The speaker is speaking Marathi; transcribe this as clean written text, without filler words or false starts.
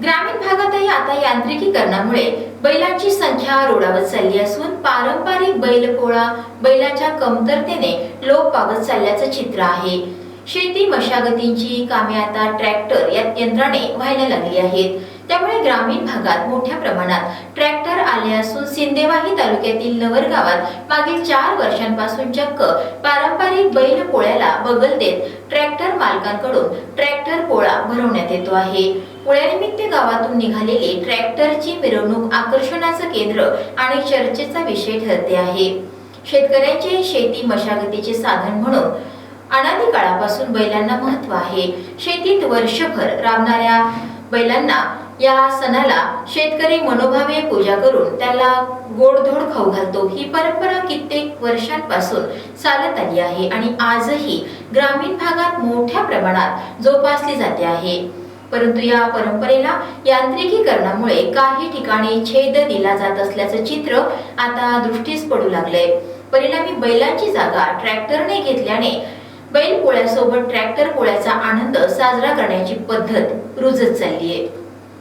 ग्रामीण भागातही आता यांत्रिकीकरणामुळे बैलांची संख्या रोडावत चालली असून पारंपरिक बैलपोळा बैलाच्या कमतरतेने लोप पावत चालल्याचं चित्र आहे। शेती मशागतींची कामे आता ट्रॅक्टर या यंत्राने व्हायला लागली आहेत। त्यामुळे ग्रामीण भागात मोठ्या प्रमाणात ट्रॅक्टर आले असून सिंदेवाही तालुक्यातील नवर गावात मागील 4 वर्षांपासून चक्क पारंपरिक बैल पोळ्याला बगल देत ट्रॅक्टर मालकांकडून ट्रॅक्टर पोळा भरवण्यात येतो आहे। पोळ्यानिमित्त गावातून निघालेली ट्रॅक्टरची मिरवणूक आकर्षणाचं केंद्र आणि चर्चेचा विषय ठरते आहे। शेतकऱ्यांचे शेती मशागतीचे साधन म्हणून अनादी काळापासून बैलांना महत्त्व आहे। शेतीत वर्षभर राबणाऱ्या बैलांना या सणाला शेतकरी मनोभावे पूजा करून त्याला गोडधोड खाऊ घालतो। ही परंपरा कित्येक वर्षांपासून चालत आली आहे आणि आजही ग्रामीण भागात मोठ्या प्रमाणात जोपासली जाते आहे। परंतु या परंपरेला यांत्रिकीकरणामुळे काही ठिकाणी छेद दिला जात असल्याचं चित्र आता दृष्टीस पडू लागलंय। परिणामी बैलांची जागा ट्रॅक्टरने घेतल्याने बैल पोळ्यासोबत ट्रॅक्टर पोळ्याचा आनंद साजरा करण्याची पद्धत रुजत चालली आहे।